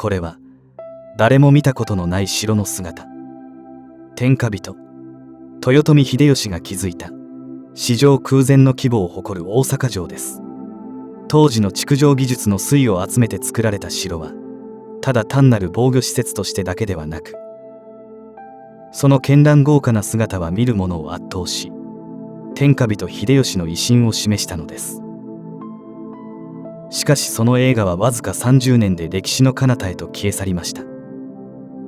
これは誰も見たことのない城の姿。天下人豊臣秀吉が築いた史上空前の規模を誇る大阪城です。当時の築城技術の粋を集めて作られた城はただ単なる防御施設としてだけではなく、その絢爛豪華な姿は見る者を圧倒し、天下人秀吉の威信を示したのです。しかしその栄華はわずか30年で歴史の彼方へと消え去りました。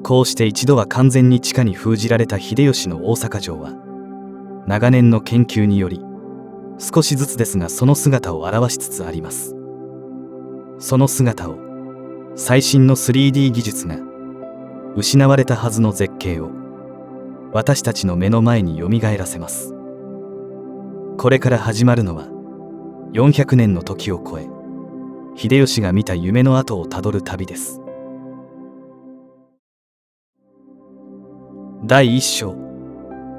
こうして一度は完全に地下に封じられた秀吉の大阪城は、長年の研究により少しずつですがその姿を現しつつあります。その姿を最新の 3D 技術が失われたはずの絶景を私たちの目の前によみがえらせます。これから始まるのは400年の時を超え、秀吉が見た夢の跡をたどる旅です。第1章、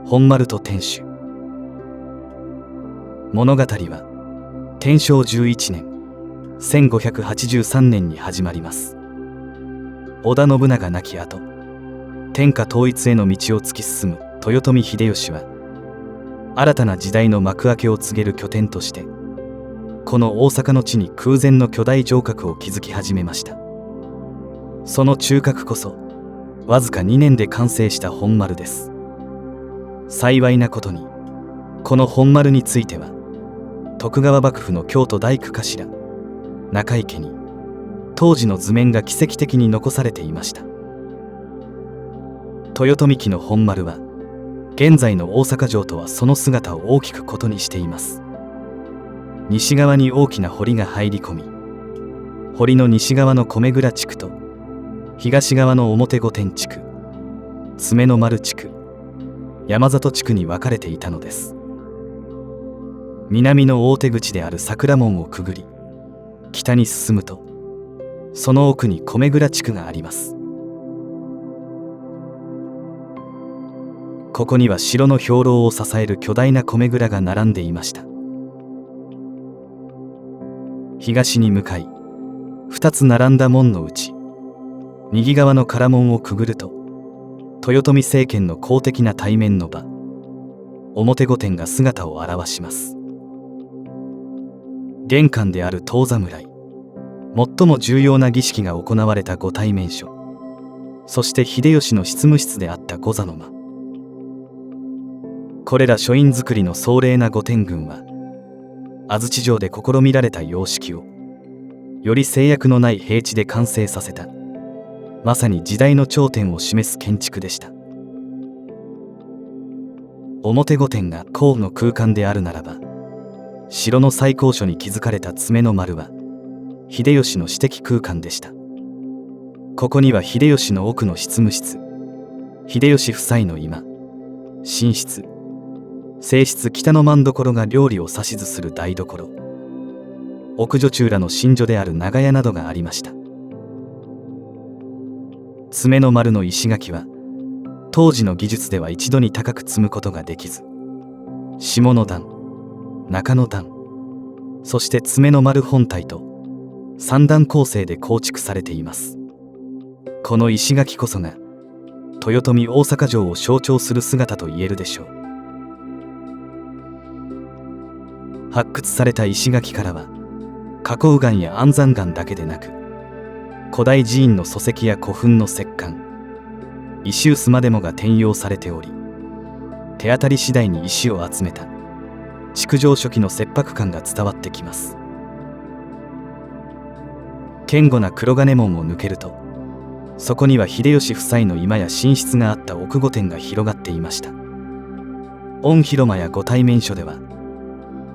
本丸と天守。物語は天正11年1583年に始まります。織田信長亡き後、天下統一への道を突き進む豊臣秀吉は、新たな時代の幕開けを告げる拠点としてこの大阪の地に空前の巨大城郭を築き始めました。その中核こそわずか2年で完成した本丸です。幸いなことにこの本丸については徳川幕府の京都大工頭中井家に当時の図面が奇跡的に残されていました。豊臣家の本丸は現在の大阪城とはその姿を大きく異にしています。西側に大きな堀が入り込み、堀の西側の米倉地区と東側の表御殿地区、爪の丸地区、山里地区に分かれていたのです。南の大手口である桜門をくぐり北に進むと、その奥に米倉地区があります。ここには城の兵糧を支える巨大な米蔵が並んでいました。東に向かい2つ並んだ門のうち右側の唐門をくぐると、豊臣政権の公的な対面の場、表御殿が姿を現します。玄関である遠侍、最も重要な儀式が行われた御対面所、そして秀吉の執務室であった御座の間、これら書院造りの壮麗な御殿群は安土城で試みられた様式をより制約のない平地で完成させた、まさに時代の頂点を示す建築でした。表御殿が公務の空間であるならば、城の最高所に築かれた爪の丸は秀吉の私的空間でした。ここには秀吉の奥の執務室、秀吉夫妻の居間、寝室、正室北の間所が料理を指図する台所、奥女中らの寝所である長屋などがありました。爪の丸の石垣は当時の技術では一度に高く積むことができず、下の段、中の段、そして爪の丸本体と3段構成で構築されています。この石垣こそが豊臣大阪城を象徴する姿と言えるでしょう。発掘された石垣からは花崗岩や安山岩だけでなく、古代寺院の礎石や古墳の石棺、石臼までもが転用されており、手当たり次第に石を集めた築城初期の切迫感が伝わってきます。堅固な黒金門を抜けると、そこには秀吉夫妻の居間や寝室があった奥御殿が広がっていました。御広間や御対面所では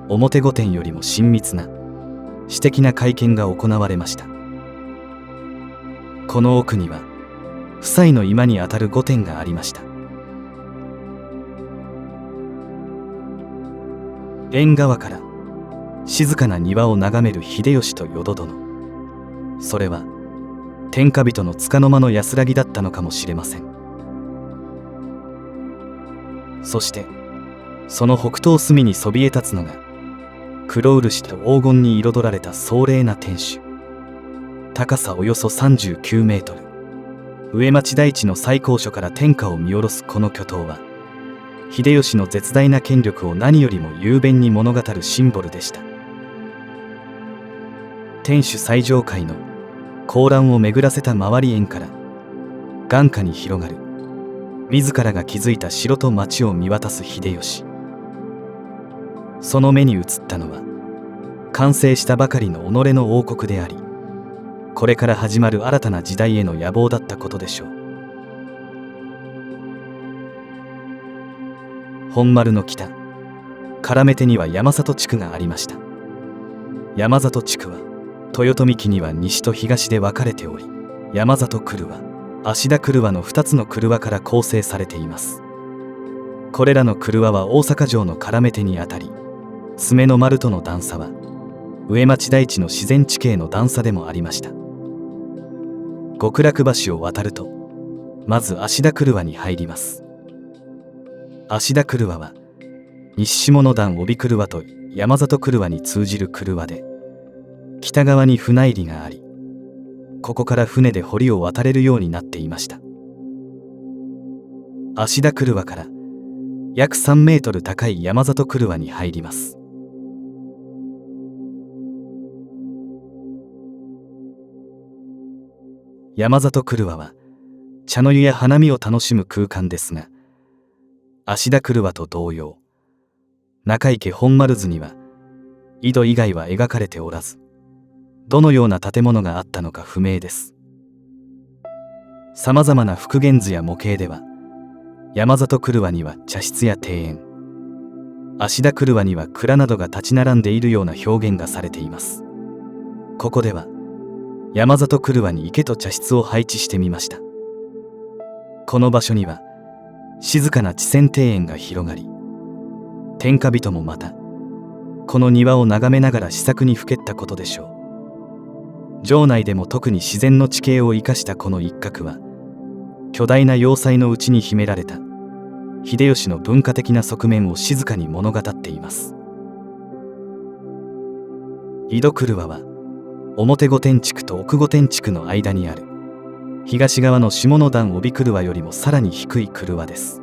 表御殿よりも親密な私的な会見が行われました。この奥には夫妻の居間にあたる御殿がありました。縁側から静かな庭を眺める秀吉と淀殿、それは天下人の束の間の安らぎだったのかもしれません。そしてその北東隅にそびえ立つのが黒漆と黄金に彩られた壮麗な天守。高さおよそ39メートル、上町台地の最高所から天下を見下ろすこの巨塔は、秀吉の絶大な権力を何よりも雄弁に物語るシンボルでした。天守最上階の高欄を巡らせた周り縁から眼下に広がる自らが築いた城と町を見渡す秀吉。その目に映ったのは完成したばかりの己の王国であり、これから始まる新たな時代への野望だったことでしょう。本丸の北からめ手には山里地区がありました。山里地区は豊臣家には西と東で分かれており、山里廓、芦田廓の2つの廓から構成されています。これらの廓は大阪城のからめ手にあたり、爪の丸との段差は上町台地の自然地形の段差でもありました。極楽橋を渡るとまず芦田廓に入ります。芦田廓は西下段帯廓と山里廓に通じる廓で、北側に船入りがあり、ここから船で堀を渡れるようになっていました。芦田廓から約3メートル高い山里廓に入ります。山里廓は茶の湯や花見を楽しむ空間ですが、芦田廓と同様、中池本丸図には井戸以外は描かれておらず、どのような建物があったのか不明です。さまざまな復元図や模型では、山里廓には茶室や庭園、芦田廓には蔵などが立ち並んでいるような表現がされています。ここでは山里廓に池と茶室を配置してみました。この場所には静かな池泉庭園が広がり、天下人もまたこの庭を眺めながら思索にふけったことでしょう。城内でも特に自然の地形を生かしたこの一角は、巨大な要塞の内に秘められた秀吉の文化的な側面を静かに物語っています。井戸廓は表御殿地区と奥御殿地区の間にある東側の下の段帯廓よりもさらに低い廓です。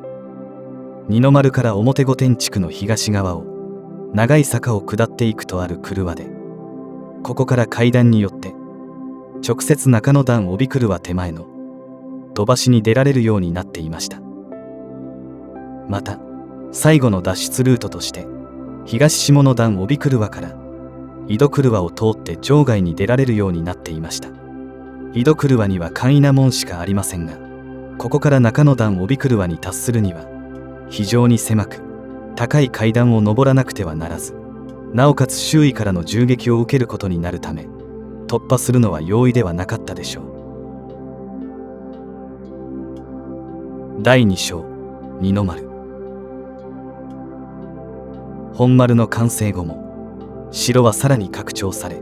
二の丸から表御殿地区の東側を長い坂を下っていくとある廓で、ここから階段によって直接中野段帯廓手前の土橋に出られるようになっていました。また最後の脱出ルートとして東下の段帯廓から井戸廓を通って城外に出られるようになっていました。井戸廓には簡易な門しかありませんが、ここから中野段帯廓に達するには非常に狭く高い階段を上らなくてはならず、なおかつ周囲からの銃撃を受けることになるため、突破するのは容易ではなかったでしょう。第2章、二の丸。本丸の完成後も城はさらに拡張され、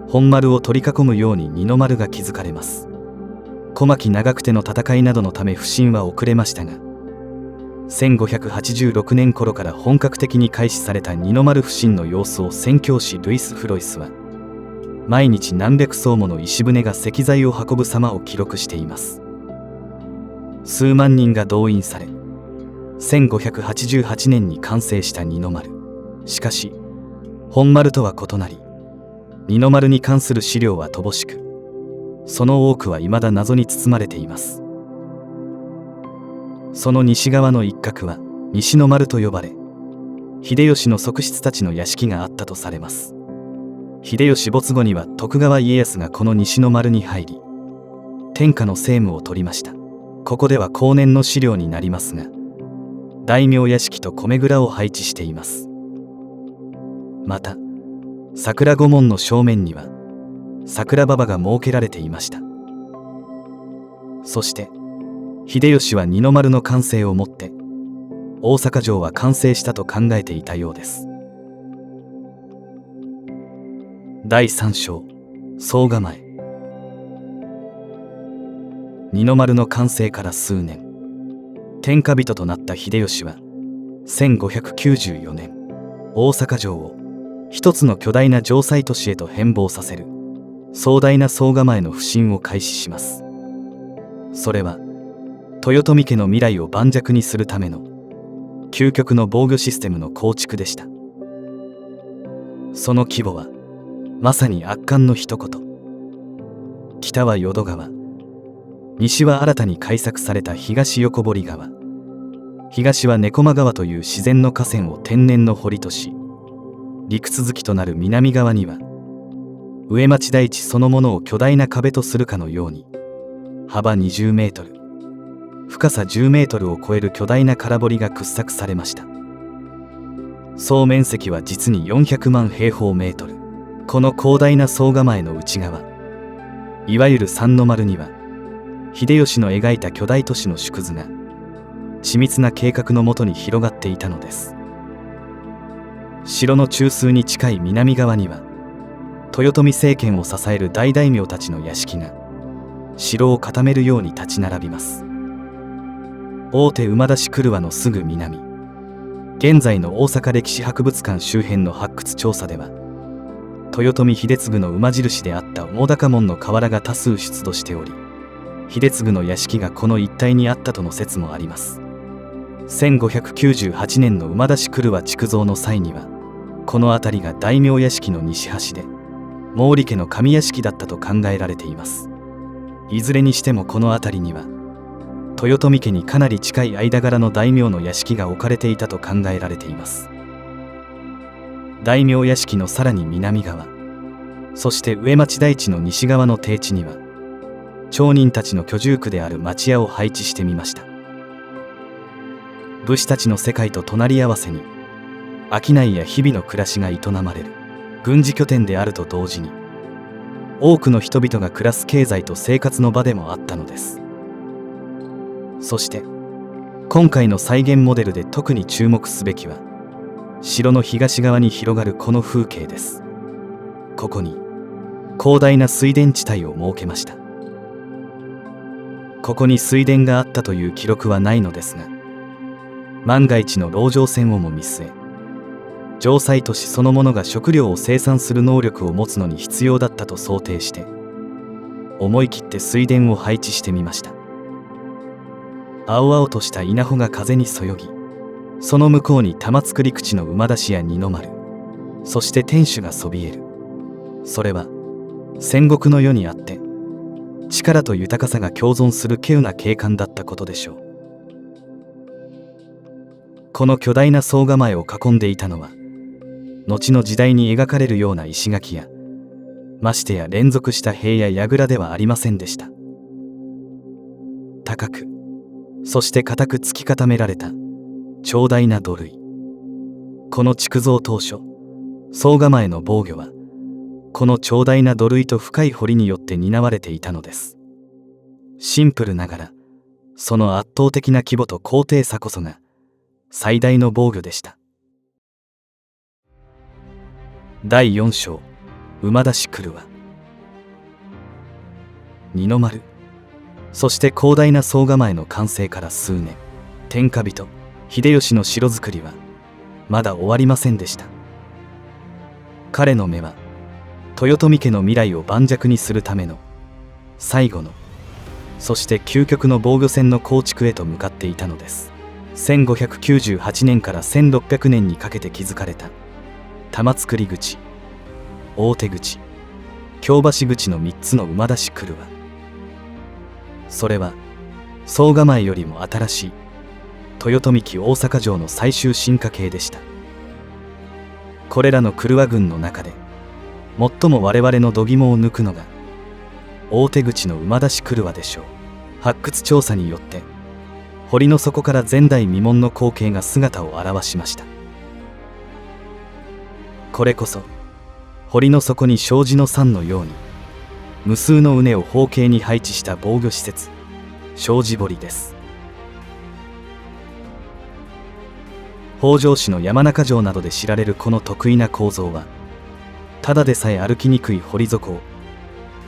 本丸を取り囲むように二の丸が築かれます。小牧長久手の戦いなどのため不振は遅れましたが、1586年頃から本格的に開始された二の丸不振の様子を宣教師ルイス・フロイスは毎日何百艘もの石船が石材を運ぶ様を記録しています。数万人が動員され、1588年に完成した二の丸。しかし本丸とは異なり、二の丸に関する資料は乏しく、その多くは未だ謎に包まれています。その西側の一角は西の丸と呼ばれ、秀吉の側室たちの屋敷があったとされます。秀吉没後には徳川家康がこの西の丸に入り、天下の政務を取りました。ここでは後年の資料になりますが、大名屋敷と米蔵を配置しています。また桜御門の正面には桜馬場が設けられていました。そして秀吉は二の丸の完成をもって大阪城は完成したと考えていたようです。第3章、総構え。二の丸の完成から数年、天下人となった秀吉は1594年大阪城を一つの巨大な城塞都市へと変貌させる壮大な総構の不振を開始します。それは豊臣家の未来を盤石にするための究極の防御システムの構築でした。その規模はまさに圧巻の一言。北は淀川、西は新たに開削された東横堀川、東は猫間川という自然の河川を天然の堀とし、陸続きとなる南側には上町台地そのものを巨大な壁とするかのように、幅20メートル、深さ10メートルを超える巨大な空堀が掘削されました。総面積は実に400万平方メートル。この広大な総構の内側、いわゆる三の丸には、秀吉の描いた巨大都市の縮図が緻密な計画のもとに広がっていたのです。城の中枢に近い南側には、豊臣政権を支える大大名たちの屋敷が城を固めるように立ち並びます。大手馬出し曲輪のすぐ南、現在の大阪歴史博物館周辺の発掘調査では、豊臣秀次の馬印であった澤瀉門の瓦が多数出土しており、秀次の屋敷がこの一帯にあったとの説もあります。1598年の馬出し曲輪築造の際には、この辺りが大名屋敷の西端で毛利家の上屋敷だったと考えられています。いずれにしてもこの辺りには豊臣家にかなり近い間柄の大名の屋敷が置かれていたと考えられています。大名屋敷のさらに南側、そして上町台地の西側の低地には、町人たちの居住区である町屋を配置してみました。武士たちの世界と隣り合わせに、商いや日々の暮らしが営まれる軍事拠点であると同時に、多くの人々が暮らす経済と生活の場でもあったのです。そして今回の再現モデルで特に注目すべきは、城の東側に広がるこの風景です。ここに広大な水田地帯を設けました。ここに水田があったという記録はないのですが、万が一の籠城戦をも見据え、城塞都市そのものが食料を生産する能力を持つのに必要だったと想定して、思い切って水田を配置してみました。青々とした稲穂が風にそよぎ、その向こうに玉造り口の馬出しや二の丸、そして天守がそびえる。それは戦国の世にあって力と豊かさが共存する稀有な景観だったことでしょう。この巨大な総構を囲んでいたのは、後の時代に描かれるような石垣や、ましてや連続した塀や櫓ではありませんでした。高く、そして固く突き固められた長大な土塁。この築造当初、総構の防御はこの長大な土塁と深い堀によって担われていたのです。シンプルながら、その圧倒的な規模と高低差こそが最大の防御でした。第4章、馬出し曲輪。二の丸、そして広大な総構の完成から数年、天下人秀吉の城造りはまだ終わりませんでした。彼の目は豊臣家の未来を盤石にするための最後の、そして究極の防御線の構築へと向かっていたのです。1598年から1600年にかけて築かれた玉造口、大手口、京橋口の3つの馬出し曲輪。それは総構よりも新しい豊臣期大阪城の最終進化形でした。これらの曲輪群の中で最も我々の度肝を抜くのが大手口の馬出し曲輪でしょう。発掘調査によって堀の底から前代未聞の光景が姿を現しました。これこそ堀の底に障子の山のように無数の畝を方形に配置した防御施設、障子堀です。北条氏の山中城などで知られるこの特異な構造は、ただでさえ歩きにくい堀底を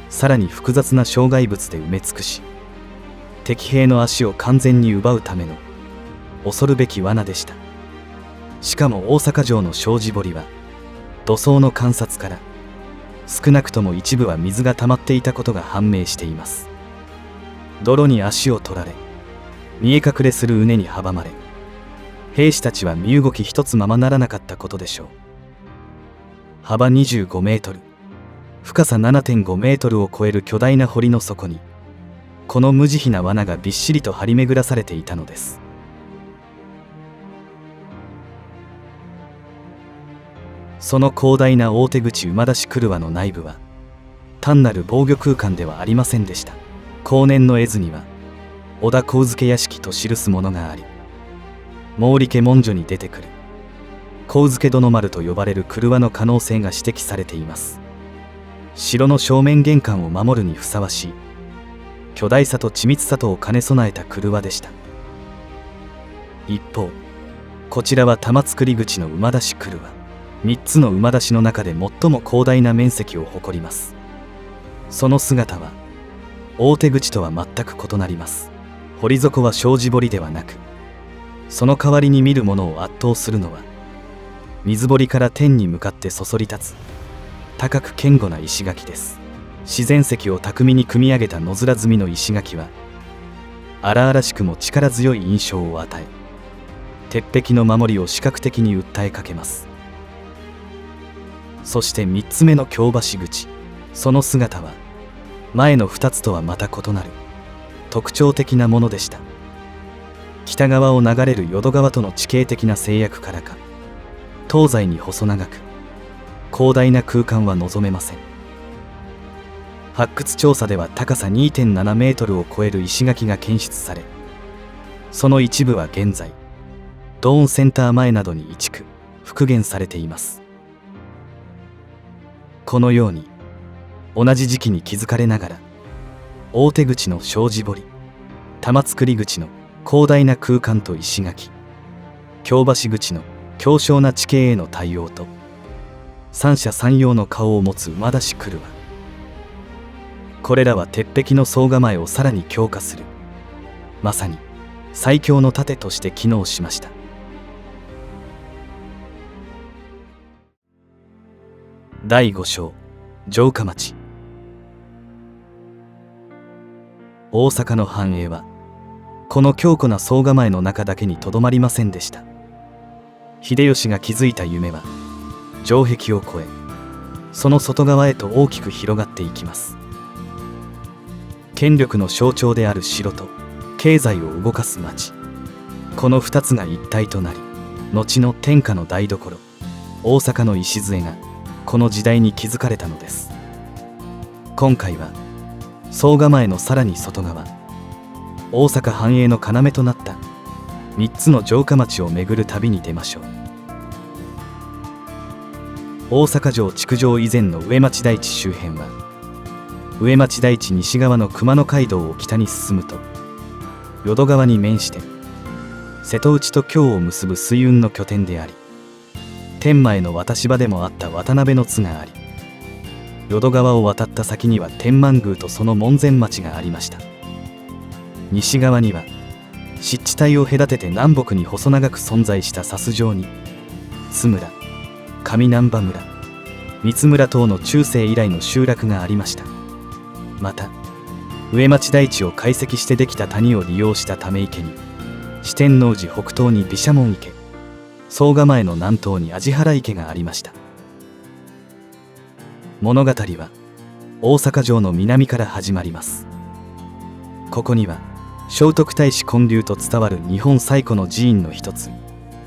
さらに複雑な障害物で埋め尽くし、敵兵の足を完全に奪うための恐るべき罠でした。しかも大阪城の障子堀は土層の観察から少なくとも一部は水が溜まっていたことが判明しています。泥に足を取られ、見え隠れする畝に阻まれ、兵士たちは身動き一つままならなかったことでしょう。幅25メートル、深さ 7.5 メートルを超える巨大な堀の底に、この無慈悲な罠がびっしりと張り巡らされていたのです。その広大な大手口馬出し曲輪の内部は、単なる防御空間ではありませんでした。後年の絵図には、織田上野屋敷と記すものがあり、毛利家文書に出てくる上野殿丸と呼ばれる曲輪の可能性が指摘されています。城の正面玄関を守るにふさわしい巨大さと緻密さとを兼ね備えた曲輪でした。一方、こちらは玉造口の馬出し曲輪。3つの馬出しの中で最も広大な面積を誇ります。その姿は大手口とは全く異なります。堀底は障子堀ではなく、その代わりに見るものを圧倒するのは、水堀から天に向かってそそり立つ高く堅固な石垣です。自然石を巧みに組み上げた野面積みの石垣は、荒々しくも力強い印象を与え、鉄壁の守りを視覚的に訴えかけます。そして3つ目の京橋口、その姿は前の2つとはまた異なる特徴的なものでした。北側を流れる淀川との地形的な制約からか、東西に細長く広大な空間は望めません。発掘調査では高さ 2.7 メートルを超える石垣が検出され、その一部は現在ドーンセンター前などに移築復元されています。このように同じ時期に築かれながら、大手口の障子堀、玉造口の広大な空間と石垣、京橋口の強小な地形への対応と、三者三様の顔を持つ馬出し曲輪、これらは鉄壁の総構えをさらに強化する、まさに最強の盾として機能しました。第5章、城下町。大阪の繁栄はこの強固な総構えの中だけにとどまりませんでした。秀吉が築いた夢は城壁を越え、その外側へと大きく広がっていきます。権力の象徴である城と経済を動かす町、この2つが一体となり、後の天下の台所大阪の礎がこの時代に築かれたのです。今回は総構えのさらに外側、大阪繁栄の要となった3つの城下町を巡る旅に出ましょう。大阪城築城以前の上町台地周辺は、上町台地西側の熊野街道を北に進むと、淀川に面して瀬戸内と京を結ぶ水運の拠点であり、天満への渡し場でもあった渡辺の津があり、淀川を渡った先には天満宮とその門前町がありました。西側には湿地帯を隔てて南北に細長く存在した砂州城に津村、上難波村、三村等の中世以来の集落がありました。また上町台地を解析してできた谷を利用したため池に四天王寺北東に毘沙門池、総構えの南東に網原池がありました。物語は大阪城の南から始まります。ここには聖徳太子建立と伝わる日本最古の寺院の一つ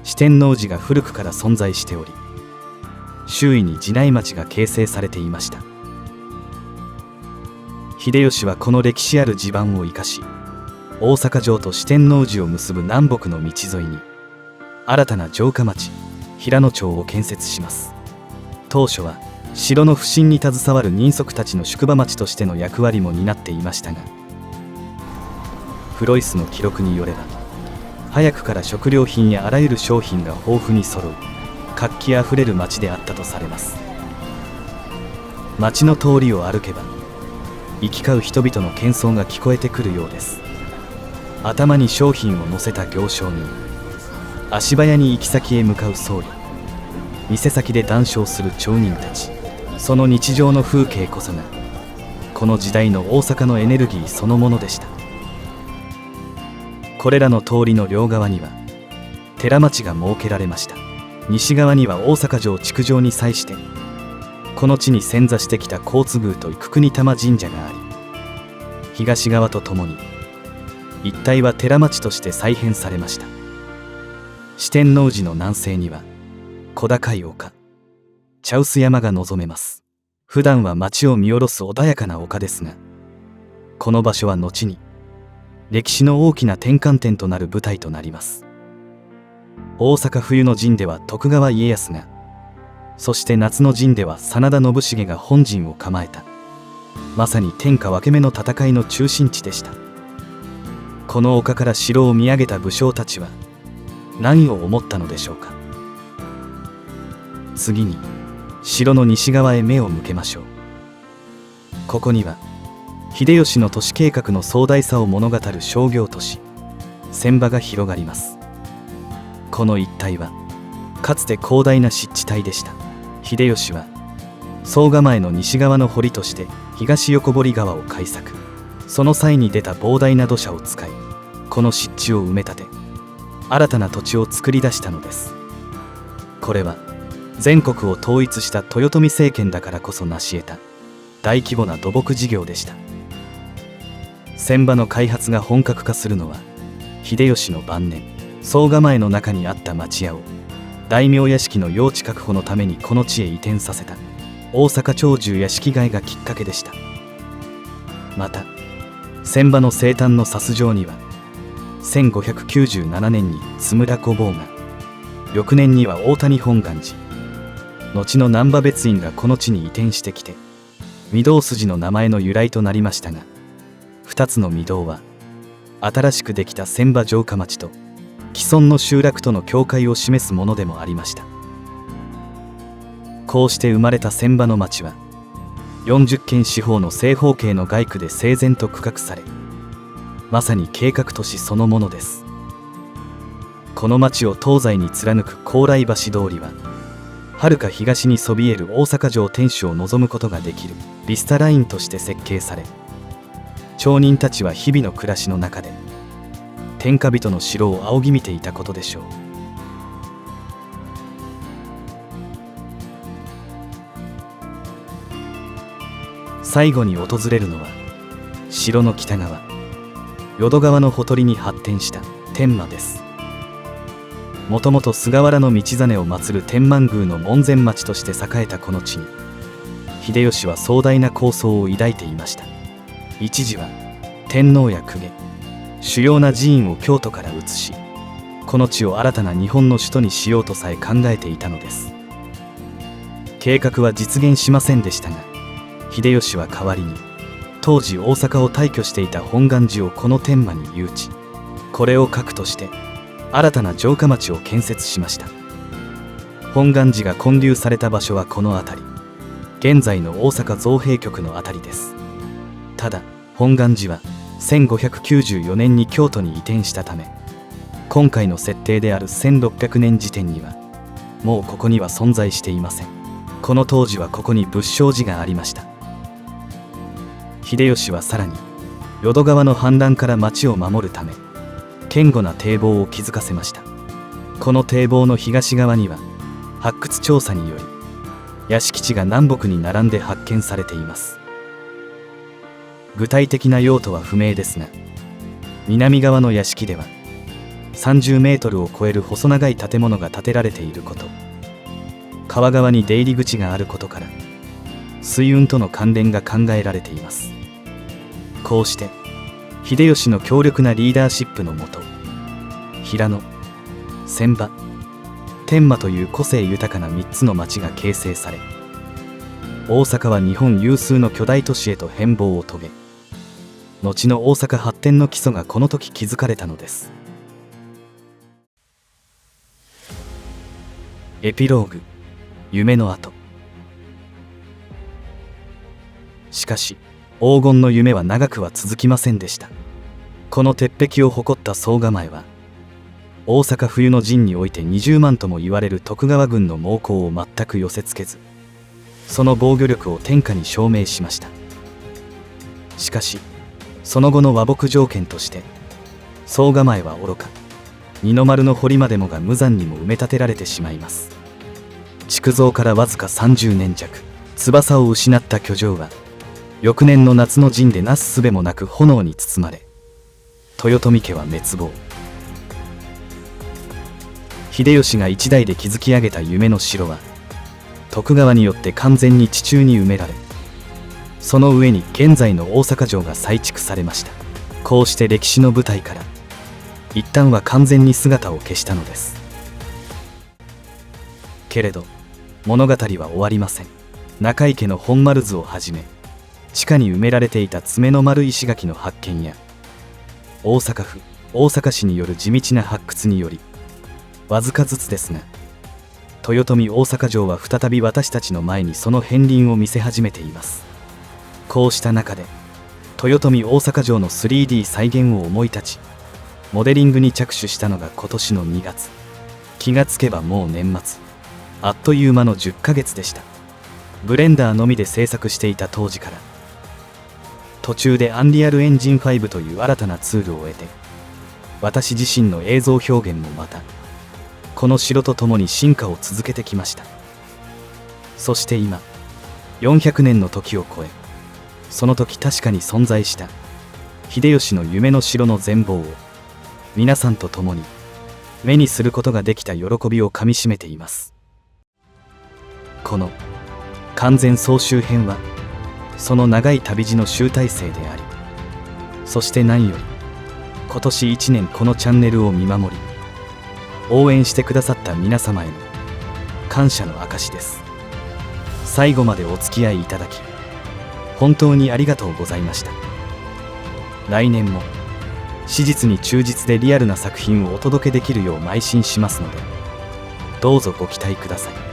四天王寺が古くから存在しており、周囲に寺内町が形成されていました。秀吉はこの歴史ある地盤を生かし、大阪城と四天王寺を結ぶ南北の道沿いに新たな城下町平野町を建設します。当初は城の不振に携わる人足たちの宿場町としての役割も担っていましたが、フロイスの記録によれば、早くから食料品やあらゆる商品が豊富に揃う活気あふれる町であったとされます。町の通りを歩けば行き交う人々の喧騒が聞こえてくるようです。頭に商品を乗せた行商人、足早に行き先へ向かう僧侶、店先で談笑する町人たち、その日常の風景こそがこの時代の大阪のエネルギーそのものでした。これらの通りの両側には寺町が設けられました。西側には大阪城築城に際してこの地に遷座してきた交通宮と生国玉神社があり、東側とともに一帯は寺町として再編されました。四天王寺の南西には小高い丘茶臼山が望めます。普段は町を見下ろす穏やかな丘ですが、この場所は後に歴史の大きな転換点となる舞台となります。大阪冬の陣では徳川家康が、そして夏の陣では真田信繁が本陣を構えた、まさに天下分け目の戦いの中心地でした。この丘から城を見上げた武将たちは何を思ったのでしょうか。次に城の西側へ目を向けましょう。ここには秀吉の都市計画の壮大さを物語る商業都市船場が広がります。この一帯はかつて広大な湿地帯でした。秀吉は総構の西側の堀として東横堀川を開削。その際に出た膨大な土砂を使い、この湿地を埋め立て新たな土地を作り出したのです。これは全国を統一した豊臣政権だからこそ成し得た大規模な土木事業でした。船場の開発が本格化するのは秀吉の晩年、総構の中にあった町屋を大名屋敷の用地確保のためにこの地へ移転させた大阪鳥獣屋敷替えがきっかけでした。また船場の西端の砂州城には1597年に津村小坊が、翌年には大谷本願寺、後の難波別院がこの地に移転してきて御堂筋の名前の由来となりましたが、2つの御堂は新しくできた船場城下町と既存の集落との境界を示すものでもありました。こうして生まれた船場の町は40県四方の正方形の街区で整然と区画され、まさに計画都市そのものです。この町を東西に貫く高麗橋通りははるか東にそびえる大阪城天守を望むことができるビスタラインとして設計され、町人たちは日々の暮らしの中で天下人の城を仰ぎ見ていたことでしょう。最後に訪れるのは城の北側、淀川のほとりに発展した天満です。もともと菅原道真を祀る天満宮の門前町として栄えたこの地に、秀吉は壮大な構想を抱いていました。一時は天皇や公家、主要な寺院を京都から移し、この地を新たな日本の首都にしようとさえ考えていたのです。計画は実現しませんでしたが、秀吉は代わりに当時大阪を退去していた本願寺をこの天満に誘致、これを核として新たな城下町を建設しました。本願寺が建立された場所はこの辺り、現在の大阪造幣局の辺りです。ただ本願寺は1594年に京都に移転したため、今回の設定である1600年時点にはもうここには存在していません。この当時はここに仏性寺がありました。秀吉はさらに淀川の氾濫から町を守るため堅固な堤防を築かせました。この堤防の東側には発掘調査により屋敷地が南北に並んで発見されています。具体的な用途は不明ですが、南側の屋敷では30メートルを超える細長い建物が建てられていること、川側に出入り口があることから水運との関連が考えられています。こうして秀吉の強力なリーダーシップのもと、平野、船場、天満という個性豊かな3つの町が形成され、大阪は日本有数の巨大都市へと変貌を遂げ、後の大阪発展の基礎がこの時築かれたのです。エピローグ、夢の跡。しかし黄金の夢は長くは続きませんでした。この鉄壁を誇った総構は大阪冬の陣において20万とも言われる徳川軍の猛攻を全く寄せつけず、その防御力を天下に証明しました。しかしその後の和睦条件として総構はおろか二の丸の堀までもが無残にも埋め立てられてしまいます。築造からわずか30年弱、翼を失った居城は翌年の夏の陣でなすすべもなく炎に包まれ、豊臣家は滅亡。秀吉が一代で築き上げた夢の城は徳川によって完全に地中に埋められ、その上に現在の大阪城が再築されました。こうして歴史の舞台から一旦は完全に姿を消したのです。けれど物語は終わりません。中井家の本丸図をはじめ、地下に埋められていた爪の丸石垣の発見や、大阪府大阪市による地道な発掘により、わずかずつですが豊臣大阪城は再び私たちの前にその片鱗を見せ始めています。こうした中で豊臣大阪城の 3D 再現を思い立ち、モデリングに着手したのが今年の2月。気がつけばもう年末、あっという間の10ヶ月でした。ブレンダーのみで制作していた当時から、途中でアンリアルエンジン5という新たなツールを得て、私自身の映像表現もまたこの城とともに進化を続けてきました。そして今400年の時を超え、その時確かに存在した秀吉の夢の城の全貌を皆さんと共に目にすることができた喜びをかみしめています。この完全総集編はその長い旅路の集大成であり、そして何より今年1年このチャンネルを見守り応援してくださった皆様への感謝の証です。最後までお付き合いいただき本当にありがとうございました。来年も史実に忠実でリアルな作品をお届けできるよう邁進しますので、どうぞご期待ください。